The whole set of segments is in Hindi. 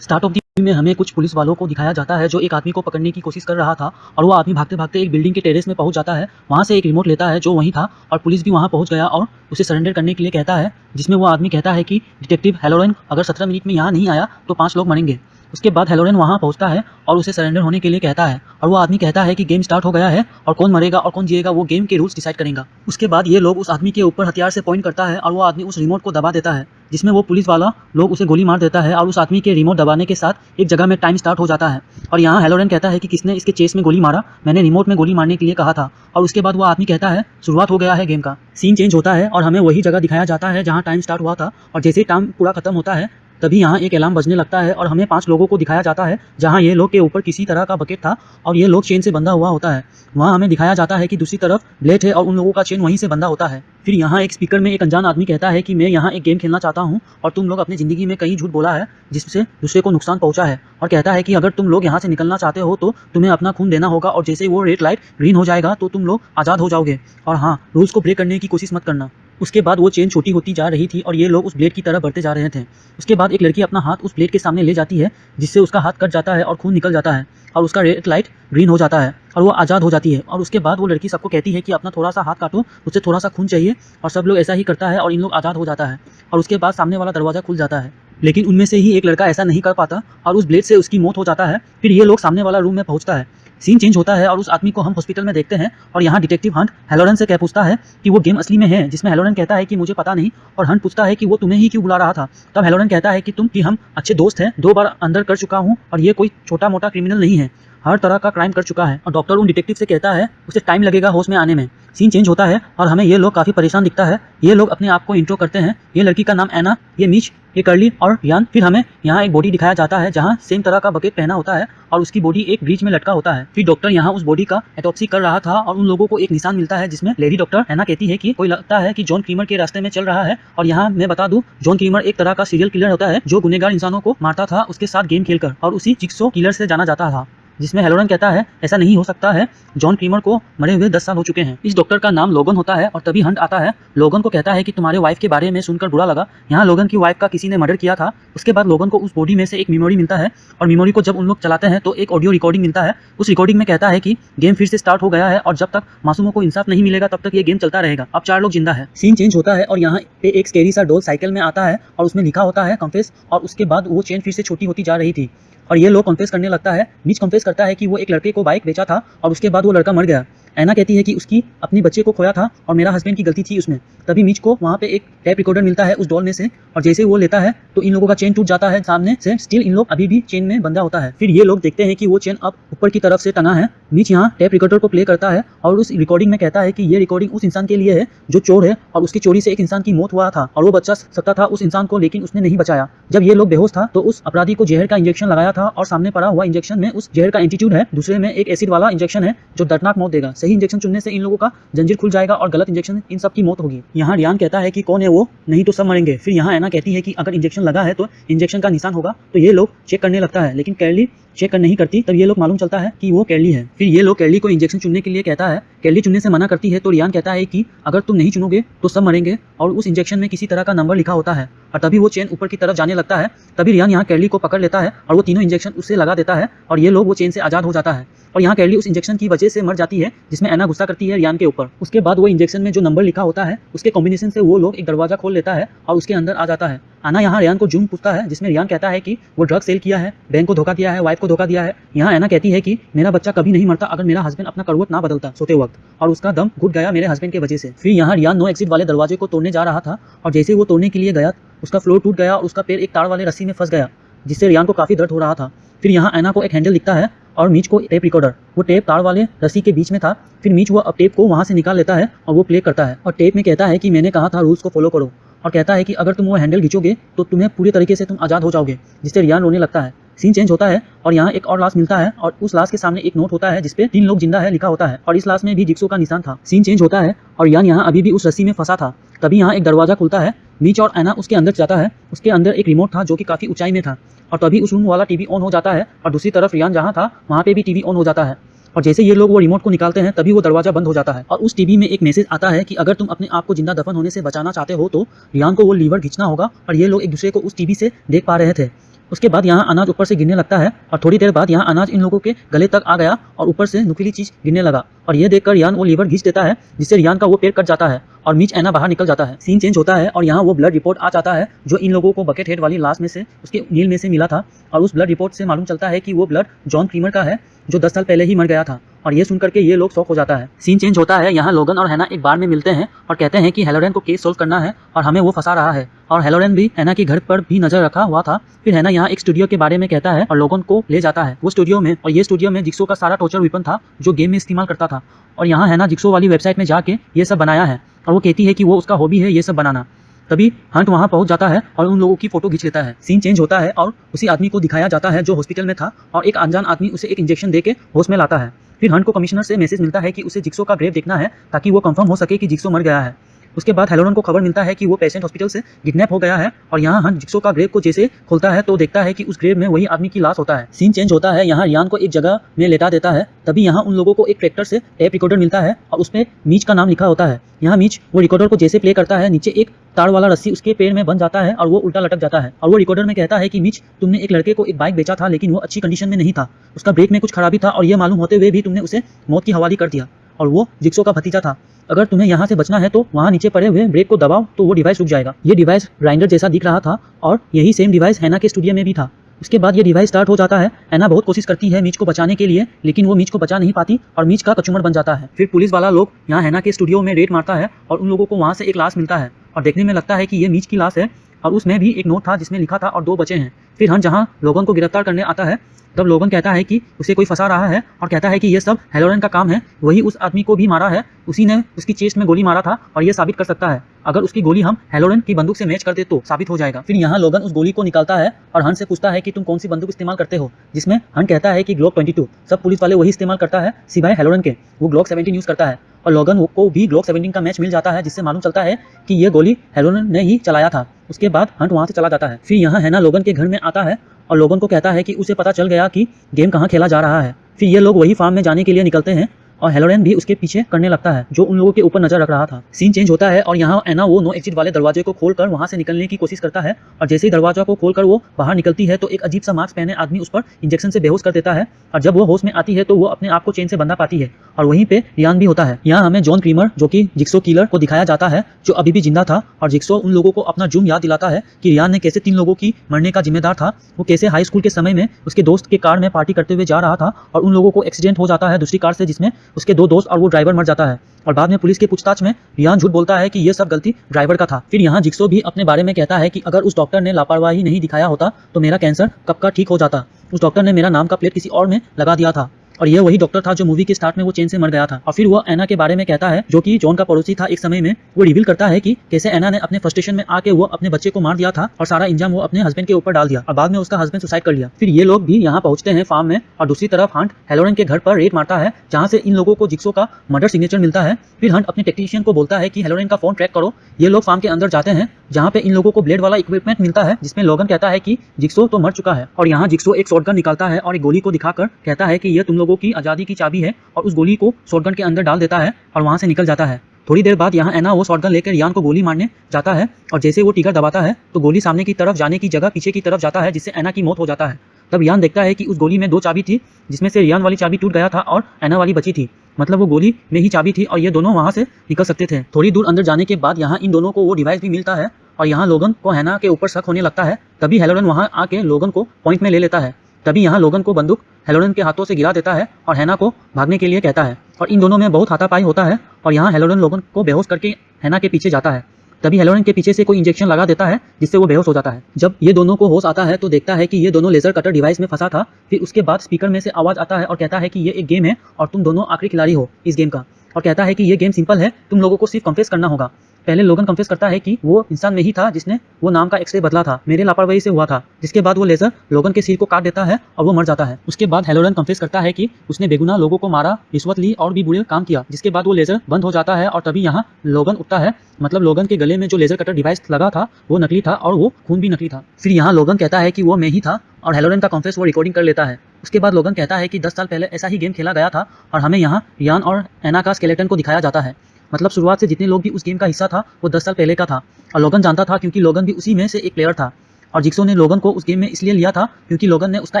स्टार्ट ऑफ द मूवी में हमें कुछ पुलिस वालों को दिखाया जाता है जो एक आदमी को पकड़ने की कोशिश कर रहा था और वो आदमी भागते भागते एक बिल्डिंग के टेरेस में पहुंच जाता है। वहां से एक रिमोट लेता है जो वहीं था और पुलिस भी वहां पहुंच गया और उसे सरेंडर करने के लिए कहता है, जिसमें वो आदमी कहता है कि डिटेक्टिव हैलोरेन अगर 17 मिनट में यहाँ नहीं आया तो 5 लोग मरेंगे। उसके बाद हैलोरेन वहां पहुंचता है और उसे सरेंडर होने के लिए कहता है और वो आदमी कहता है कि गेम स्टार्ट हो गया है और कौन मरेगा और कौन जिएगा वो गेम के रूल्स डिसाइड करेगा। उसके बाद ये लोग उस आदमी के ऊपर हथियार से पॉइंट करता है और वो आदमी उस रिमोट को दबा देता है, जिसमें वो पुलिस वाला लोग उसे गोली मार देता है और उस आदमी के रिमोट दबाने के साथ एक जगह में टाइम स्टार्ट हो जाता है। और यहाँ हैलोरेन कहता है कि किसने इसके चेस्ट में गोली मारा, मैंने रिमोट में गोली मारने के लिए कहा था। और उसके बाद वो आदमी कहता है शुरुआत हो गया है गेम का। सीन चेंज होता है और हमें वही जगह दिखाया जाता है जहाँ टाइम स्टार्ट हुआ था और जैसे ही टाइम पूरा खत्म होता है तभी यहाँ एक अलार्म बजने लगता है और हमें 5 लोगों को दिखाया जाता है जहाँ ये लोग के ऊपर किसी तरह का बकेट था और ये लोग चेन से बंधा हुआ होता है। वहाँ हमें दिखाया जाता है कि दूसरी तरफ ब्लेड है और उन लोगों का चेन वहीं से बंधा होता है। फिर यहाँ एक स्पीकर में एक अनजान आदमी कहता है कि मैं यहाँ एक गेम खेलना चाहता हूँ और तुम लोग अपनी ज़िंदगी में कई झूठ बोला है जिससे दूसरे को नुकसान पहुँचा है, और कहता है कि अगर तुम लोग यहाँ से निकलना चाहते हो तो तुम्हें अपना खून देना होगा और जैसे वो रेड लाइट ग्रीन हो जाएगा तो तुम लोग आज़ाद हो जाओगे। और हाँ, रूल्स को ब्रेक करने की कोशिश मत करना। उसके बाद वो चेन छोटी होती जा रही थी और ये लोग उस ब्लेड की तरफ बढ़ते जा रहे थे। उसके बाद एक लड़की अपना हाथ उस ब्लेड के सामने ले जाती है जिससे उसका हाथ कट जाता है और खून निकल जाता है और उसका रेड लाइट ग्रीन हो जाता है और वो आज़ाद हो जाती है। और उसके बाद वो लड़की सबको कहती है कि अपना थोड़ा सा हाथ काटो, उससे थोड़ा सा खून चाहिए, और सब लोग ऐसा ही करता है और इन लोग आज़ाद हो जाता है। और उसके बाद सामने वाला दरवाज़ा खुल जाता है, लेकिन उनमें से ही एक लड़का ऐसा नहीं कर पाता और उस ब्लेड से उसकी मौत हो जाता है। फिर ये लोग सामने वाला रूम में पहुंचता है। सीन चेंज होता है और उस आदमी को हम हॉस्पिटल में देखते हैं और यहाँ डिटेक्टिव हंट हैलोरेन से कह पूछता है कि वो गेम असली में है, जिसमें हैलोरेन कहता है कि मुझे पता नहीं, और हंट पूछता है कि वो तुम्हें ही क्यों बुला रहा था। तब हैलोरेन कहता है कि हम अच्छे दोस्त हैं, 2 बार अंदर कर चुका हूँ और ये कोई छोटा मोटा क्रिमिनल नहीं है, हर तरह का क्राइम कर चुका है। और डॉक्टर उन डिटेक्टिव से कहता है उसे टाइम लगेगा होश में आने में। सीन चेंज होता है और हमें ये लोग काफ़ी परेशान दिखता है। ये लोग अपने आप को इंट्रो करते हैं। ये लड़की का नाम एना, ये मिच, ये कर्ली और रियान। फिर हमें यहाँ एक बॉडी दिखाया जाता है जहाँ सेम तरह का बकेट पहना होता है और उसकी बॉडी एक ब्रिज में लटका होता है। फिर डॉक्टर यहाँ उस बॉडी का ऑटोप्सी कर रहा था और उन लोगों को एक निशान मिलता है जिसमें लेडी डॉक्टर एना कहती है कि कोई लगता है कि जॉन क्रीमर के रास्ते में चल रहा है। और यहाँ मैं बता दूं, जॉन क्रीमर एक तरह का सीरियल किलर होता है जो गुनहगार इंसानों को मारता था उसके साथ गेम खेलकर, और उसी जिक्सो किलर से जाना जाता था। जिसमें हैलोरेन कहता है ऐसा नहीं हो सकता है, जॉन क्रीमर को मरे हुए 10 साल हो चुके हैं। इस डॉक्टर का नाम लोगन होता है और तभी हंट आता है। लोगन को कहता है कि तुम्हारे वाइफ के बारे में सुनकर बुरा लगा, यहाँ लोगन की वाइफ का किसी ने मर्डर किया था। उसके बाद लोगन को उस बॉडी में से एक मेमोरी मिलता है और मेमोरी को जब उन लोग चलाते हैं तो एक ऑडियो रिकॉर्डिंग मिलता है। उस रिकॉर्डिंग में कहता है कि गेम फिर से स्टार्ट हो गया है और जब तक मासूमों को इंसाफ नहीं मिलेगा तब तक ये गेम चलता रहेगा, अब 4 लोग जिंदा है। सीन चेंज होता है और यहाँ पे एक स्कैरी सा डॉल साइकिल में आता है और उसमें लिखा होता है कन्फेस, और उसके बाद वो चेन फिर से छोटी होती जा रही थी और ये लोग कन्फेस करने लगता है। मिच कन्फेस करता है कि वो एक लड़के को बाइक बेचा था और उसके बाद वो लड़का मर गया। एना कहती है कि उसकी अपने बच्चे को खोया था और मेरा हस्बैंड की गलती थी उसमें। तभी मिच को वहाँ पे एक टेप रिकॉर्डर मिलता है उस डॉल में से, और जैसे वो लेता है तो इन लोगों का चेन टूट जाता है सामने से। स्टिल इन लोग अभी भी चेन में बंधा होता है। फिर ये लोग देखते हैं कि वो चेन अब ऊपर की तरफ से टंगा है। मिच यहाँ टेप रिकॉर्डर को प्ले करता है और उस रिकॉर्डिंग में कहता है कि ये रिकॉर्डिंग उस इंसान के लिए है जो चोर है और उसकी चोरी से एक इंसान की मौत हुआ था और वो बचा सकता था उस इंसान को, लेकिन उसने नहीं बचाया। जब ये लोग बेहोश था तो उस अपराधी को जहर का इंजेक्शन लगाया था और सामने पड़ा हुआ इंजेक्शन में उस जहर का एंटीट्यूड है, दूसरे में एक एसिड वाला इंजेक्शन है जो दर्दनाक मौत देगा। सही इंजेक्शन चुनने से इन लोगों का जंजीर खुल जाएगा और गलत इंजेक्शन इन सब की मौत होगी। यहाँ रियान कहता है कि कौन है वो, नहीं तो सब मरेंगे। फिर यहाँ एना कहती है कि अगर इंजेक्शन लगा है तो इंजेक्शन का निशान होगा, तो ये लोग चेक करने लगता है, लेकिन कैरली चेक नहीं करती। तब ये लोग मालूम चलता है कि वो कैरली है। फिर ये लोग कैरली को इंजेक्शन चुनने के लिए कहता है। कैरली चुनने से मना करती है तो रियान कहता है कि अगर तुम नहीं चुनोगे तो सब मरेंगे, और उस इंजेक्शन में किसी तरह का नंबर लिखा होता है। और तभी वो चेन ऊपर की तरफ जाने लगता है। तभी रियान यहाँ कैरली को पकड़ लेता है और वो तीनों इंजेक्शन उससे लगा देता है और ये लोग वो चेन से आज़ाद हो जाता है। और यहाँ कैरली उस इंजेक्शन की वजह से मर जाती है जिसमें एना गुस्सा करती है रियान के ऊपर। उसके बाद वो इंजेक्शन में जो नंबर लिखा होता है उसके कॉम्बिनेशन से वो लोग एक दरवाजा खोल लेता है और उसके अंदर आ जाता है। आना यहाँ रियान को जुर्म पूछता है जिसमें रियान कहता है कि वो ड्रग सेल किया है, बैंक को धोखा दिया है, वाइफ को धोखा दिया है। यहाँ एना कहती है कि मेरा बच्चा कभी नहीं मरता अगर मेरा हस्बैंड अपना करवट ना बदलता सोते वक्त, और उसका दम घुट गया मेरे हस्बैंड की वजह से। फिर यहाँ रियान नो एग्जिट वाले दरवाजे को तोड़ने जा रहा था और जैसे वो तोड़ने के लिए गया उसका फ्लोर टूट गया और उसका पैर एक तार वाले रस्सी में फंस गया जिससे रियान को काफ़ी दर्द हो रहा था। फिर यहाँ एना को एक हैंडल दिखता है और मीच को टेप रिकॉर्डर, वो टेप तार वाले रस्सी के बीच में था। फिर मीच वो अब टेप को वहाँ से निकाल लेता है और वो प्ले करता है और टेप में कहता है कि मैंने कहा था रूल्स को फॉलो करो, और कहता है कि अगर तुम वो हैंडल खींचोगे तो तुम्हें पूरी तरीके से तुम आज़ाद हो जाओगे, जिससे रियान रोने लगता है। सीन चेंज होता है और यहाँ एक और लाश मिलता है और उस लाश के सामने एक नोट होता है जिसपे 3 लोग जिंदा है लिखा होता है और इस लाश में भी जिक्सो का निशान था। सीन चेंज होता है और रियान यहाँ अभी भी उस रस्सी में फंसा था। तभी यहाँ एक दरवाजा खुलता है। मीच और एना उसके अंदर जाता है। उसके अंदर एक रिमोट था जो कि काफ़ी ऊंचाई में था और तभी उस रूम वाला टीवी ऑन हो जाता है और दूसरी तरफ रियान जहाँ था वहाँ पे भी टीवी ऑन हो जाता है। और जैसे ये लोग वो रिमोट को निकालते हैं तभी वो दरवाजा बंद हो जाता है और उस टीवी में एक मैसेज आता है कि अगर तुम अपने आप को जिंदा दफन होने से बचाना चाहते हो तो रियान को वो लीवर खींचना होगा। और ये लोग एक दूसरे को उस टीवी से देख पा रहे थे उसके बाद यहाँ अनाज ऊपर से गिरने लगता है और थोड़ी देर बाद यहाँ अनाज इन लोगों के गले तक आ गया और ऊपर से नुकीली चीज गिरने लगा और ये देखकर रियान वो लीवर घींच देता है, जिससे रियान का वो पेड़ कट जाता है और मीच एना बाहर निकल जाता है। सीन चेंज होता है और यहाँ वो ब्लड रिपोर्ट आ जाता है जो इन लोगों को बकेट हेड वाली लाश में से उसके नील में से मिला था और उस ब्लड रिपोर्ट से मालूम चलता है कि वो ब्लड जॉन क्रीमर का है जो 10 साल पहले ही मर गया था और ये सुनकर के ये लोग शॉक हो जाता है। सीन चेंज होता है, यहाँ लोगन और हैना एक बार में मिलते हैं और कहते हैं कि हेलोरेन को केस सोल्व करना है और हमें वो फंसा रहा है और हेलोरेन भी हैना के घर पर भी नजर रखा हुआ था। फिर हैना यहाँ एक स्टूडियो के बारे में कहता है और लोगन को ले जाता है वो स्टूडियो में और ये स्टूडियो में जिक्सो का सारा टॉर्चर वेपन था जो गेम में इस्तेमाल करता था और यहाँ हैना जिक्सो वाली वेबसाइट में जाके ये सब बनाया है और वो कहती है कि वो उसका हॉबी है ये सब बनाना। तभी हंट वहां पहुंच जाता है और उन लोगों की फोटो खींच लेता है। सीन चेंज होता है और उसी आदमी को दिखाया जाता है जो हॉस्पिटल में था और एक अनजान आदमी उसे एक इंजेक्शन देके होश में लाता है। फिर हंट को कमिश्नर से मैसेज मिलता है कि उसे जिक्सो का ग्रेव देखना है ताकि वो कंफर्म हो सके कि जिक्सो मर गया है। उसके बाद हेलोरन को खबर मिलता है कि वो पेशेंट हॉस्पिटल से किडनैप हो गया है और यहाँ हंट जिक्सो का ग्रेव को जैसे खोलता है तो देखता है कि उस ग्रेव में वही आदमी की लाश होता है। सीन चेंज होता है, यहाँ रियान को एक जगह में लेटा देता है। तभी यहाँ उन लोगों को एक ट्रैक्टर से टेप रिकॉर्डर मिलता है और उसमें मीच का नाम लिखा होता है। यहाँ मीच वो रिकॉर्डर को जैसे प्ले करता है नीचे एक तार वाला रस्सी उसके पैर में बन जाता है और वो उल्टा लटक जाता है और वो रिकॉर्डर में कहता है कि मीच, तुमने एक लड़के को एक बाइक बेचा था लेकिन वो अच्छी कंडीशन में नहीं था, उसका ब्रेक में कुछ खराबी था और ये मालूम होते हुए भी तुमने उसे मौत की हवाले कर दिया और वो जिक्सो का भतीजा था। अगर तुम्हें यहाँ से बचना है तो वहाँ नीचे पड़े हुए ब्रेक को दबाओ तो वो डिवाइस रुक जाएगा। ये डिवाइस ग्राइंडर जैसा दिख रहा था और यही सेम डिवाइस हैना के स्टूडियो में भी था। उसके बाद ये डिवाइस स्टार्ट हो जाता है। हैना बहुत कोशिश करती है मीच को बचाने के लिए लेकिन वो मीच को बचा नहीं पाती और मीच का कचूमर बन जाता है। फिर पुलिस वाला लोग यहाँ हैना के स्टूडियो में रेड मारता है और उन लोगों को वहाँ से एक लाश मिलता है और देखने में लगता है कि ये मीच की लाश है और उसमें भी एक नोट था जिसमें लिखा था और 2 बचे हैं। फिर हंट जहाँ लोगन को गिरफ्तार करने आता है तब लोगन कहता है कि उसे कोई फंसा रहा है और कहता है कि ये सब हेलोरन का काम है, वही उस आदमी को भी मारा है, उसी ने उसकी चेस्ट में गोली मारा था और ये साबित कर सकता है। अगर उसकी गोली हम हेलोरन की बंदूक से मैच कर दे तो साबित हो जाएगा। फिर यहाँ लोगन उस गोली को निकालता है और हंट से पूछता है कि तुम कौन सी बंदूक इस्तेमाल करते हो, जिसमें हंट कहता है कि ग्लोक 22। सब पुलिस वाले वही इस्तेमाल करता है सिवाय हेलोरन के, वो ग्लोक 17 यूज करता है और लोगन को भी ग्लोक 17 का मैच मिल जाता है जिससे मालूम चलता है कि ये गोली हेलोरन ने ही चलाया था। उसके बाद हंट वहाँ से चला जाता है। फिर यहाँ हैना लोगन के घर में आता है और लोगन को कहता है कि उसे पता चल गया कि गेम कहाँ खेला जा रहा है। फिर ये लोग वही फार्म में जाने के लिए निकलते हैं और हेलोरन भी उसके पीछे करने लगता है जो उन लोगों के ऊपर नजर रख रहा था। सीन चेंज होता है और यहाँ एना वो नो एग्जिट वाले दरवाजे को खोलकर वहां से निकलने की कोशिश करता है और जैसे ही दरवाजा को खोलकर वो बाहर निकलती है तो एक अजीब सा मास्क पहने आदमी उस पर इंजेक्शन से बेहोश कर देता है और जब वो होश में आती है तो वो अपने आप को चेन से बंधा पाती है और वहीं पे रियान भी होता है। यहाँ हमें जॉन क्रीमर जो कि जिक्सो किलर को दिखाया जाता है जो अभी भी जिंदा था और जिक्सो उन लोगों को अपना जुर्म याद दिलाता है कि रियान ने कैसे 3 लोगों की मरने का जिम्मेदार था। वो कैसे हाई स्कूल के समय में उसके दोस्त के कार में पार्टी करते हुए जा रहा था और उन लोगों को एक्सीडेंट हो जाता है दूसरी कार से जिसमें उसके 2 दोस्त और वो ड्राइवर मर जाता है और बाद में पुलिस के पूछताछ में रियान झूठ बोलता है कि ये सब गलती ड्राइवर का था। फिर यहाँ जिक्सो भी अपने बारे में कहता है कि अगर उस डॉक्टर ने लापरवाही नहीं दिखाया होता तो मेरा कैंसर कब का ठीक हो जाता। उस डॉक्टर ने मेरा नाम का प्लेट किसी और में लगा दिया था और ये वही डॉक्टर था जो मूवी के स्टार्ट में वो चेन से मर गया था। और फिर वो एना के बारे में कहता है जो कि जॉन का पड़ोसी था एक समय में। वो रिवील करता है कि कैसे एना ने अपने फ्रस्ट्रेशन में आके वो अपने बच्चे को मार दिया था और सारा इंजाम वो अपने हस्बैंड के ऊपर डाल दिया और बाद में उसका हस्बैंड सुसाइड कर लिया। फिर ये लोग भी यहाँ पहुंचते हैं फार्म में और दूसरी तरफ हंट हेलोरन के घर पर रेड मारता है जहाँ से इन लोगों को जिक्सो का मर्डर सिग्नेचर मिलता है। फिर हंट अपने टेक्नीशियन को बोलता है कि हेलोरन का फोन ट्रैक करो। ये लोग फार्म के अंदर जाते हैं जहाँ पे इन लोगों को ब्लेड वाला इक्विपमेंट मिलता है जिसमें लोगन कहता है कि जिक्सो तो मर चुका है और यहाँ जिक्सो एक शॉटगन निकालता है और एक गोली को दिखाकर कहता है कि ये तुम लोगों की आजादी की चाबी है और उस गोली को शॉटगन के अंदर डाल देता है और वहां से निकल जाता है। थोड़ी देर बाद यहाँ एना वो शॉटगन लेकर रियान को गोली मारने जाता है और जैसे वो टिगर दबाता है तो गोली सामने की तरफ जाने की जगह पीछे की तरफ जाता है जिससे एना की मौत हो जाता है। तब रियान देखता है कि उस गोली में 2 चाबी थी जिसमें से रियान वाली चाबी टूट गया था और एना वाली बची थी, मतलब वो गोली में ही चाबी थी और ये दोनों वहां से निकल सकते थे। थोड़ी दूर अंदर जाने के बाद यहाँ इन दोनों को वो डिवाइस भी मिलता है और यहाँ लोगन को हैना के ऊपर शक होने लगता है। तभी हेलोरन वहां आके लोगन को पॉइंट में ले लेता है। तभी यहाँ लोगन को बंदूक हेलोरन के हाथों से गिरा देता है और हैना को भागने के लिए कहता है और इन दोनों में बहुत हाथापाई होता है और यहाँ हेलोरन लोगन को बेहोश करके हैना के पीछे जाता है। तभी हेलोरन के पीछे से कोई इंजेक्शन लगा देता है जिससे वो बेहोश हो जाता है। जब ये दोनों को होश आता है तो देखता है कि ये दोनों लेजर कटर डिवाइस में फंसा था। फिर उसके बाद स्पीकर में से आवाज आता है और कहता है कि ये एक गेम है और तुम दोनों आखिरी खिलाड़ी हो इस गेम का और कहता है कि ये गेम सिंपल है, तुम लोगों को सिर्फ कन्फेस करना होगा। पहले लोगन कन्फेस करता है कि वो इंसान में ही था जिसने वो नाम का एक्सरे बदला था, मेरे लापरवाही से हुआ था। जिसके बाद वो लेजर लोगन के सिर को काट देता है और वो मर जाता है। उसके बाद हेलोरन कन्फेस करता है कि उसने बेगुनाह लोगों को मारा, रिश्वत ली और भी बुरे काम किया। जिसके बाद वो लेजर बंद हो जाता है और तभी यहाँ लोगन उठता है, मतलब लोगन के गले में जो लेजर कटर डिवाइस लगा था वो नकली था और वो खून भी नकली था। फिर यहाँ लोगन कहता है कि वो मैं ही था और हेलोरन का कन्फेस वो रिकॉर्डिंग कर लेता है। उसके बाद लोगन कहता है कि 10 साल पहले ऐसा ही गेम खेला गया था और हमें यहाँ रियान और एना का स्केलेटन को दिखाया जाता है, मतलब शुरुआत से जितने लोग भी उस गेम का हिस्सा था वो 10 साल पहले का था और लोगन जानता था क्योंकि लोगन भी उसी में से एक प्लेयर था। और जिक्सो ने लोगन को उस गेम में इसलिए लिया था क्योंकि लोगन ने उसका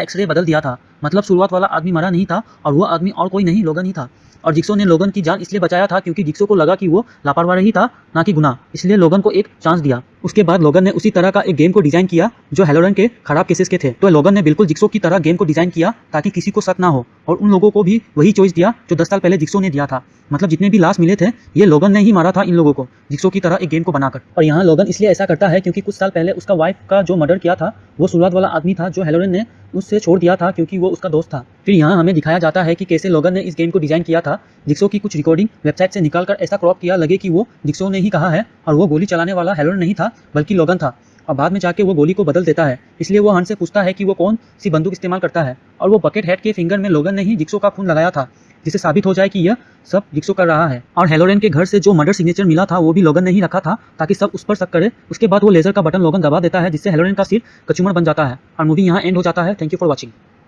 एक्सरे बदल दिया था। मतलब शुरुआत वाला आदमी मरा नहीं था और वो आदमी और कोई नहीं, लोगन ही था। और जिक्सो ने लोगन की जान इसलिए बचाया था क्योंकि जिक्सो को लगा कि वो लापरवाही था, ना कि गुनाह, इसलिए लोगन को एक चांस दिया। उसके बाद लोगन ने उसी तरह का एक गेम को डिजाइन किया जो हेलोरन के खराब केसेस के थे। तो लोगन ने बिल्कुल जिक्सो की तरह गेम को डिजाइन किया ताकि किसी को शक ना हो, और उन लोगों को भी वही चॉइस दिया जो 10 साल पहले जिक्सो ने दिया था। मतलब जितने भी लाश मिले थे ये लोगन ने ही मारा था इन लोगों को, जिक्सो की तरह एक गेम को बनाकर। और यहाँ लोगन इसलिए ऐसा करता है क्योंकि कुछ साल पहले उसका वाइफ का जो मर्डर किया था वो शुरुआत वाला आदमी था जो हेलोरन ने उससे छोड़ दिया था क्योंकि वो उसका दोस्त था। फिर यहाँ हमें दिखाया जाता है कि कैसे लोगन ने इस गेम को डिजाइन किया था। जिक्सो की कुछ रिकॉर्डिंग वेबसाइट से निकालकर ऐसा क्रॉप किया लगे कि वो जिक्सो ने ही कहा है, और वो गोली चलाने वाला हेलोरन नहीं था बल्कि लोगन था। और बाद में जाके वो गोली को बदल देता है, इसलिए वो हंस से पूछता है कि वो कौन सी बंदूक इस्तेमाल करता है, और वो बकेट हेड के फिंगर में लोगन ने ही जिक्सो का खून लगाया था, जिससे साबित हो जाए कि यह सब जिक्सो कर रहा है। और हेलोरन के घर से जो मर्डर सिग्नेचर मिला था वो भी लोगन ने ही रखा था ताकि सब उस पर शक करे। उसके बाद वो लेजर का बटन लोगन दबा देता है जिससे हेलोरन का सिर कचूमर बन जाता है, और मूवी यहाँ एंड हो जाता है। Thank you for watching.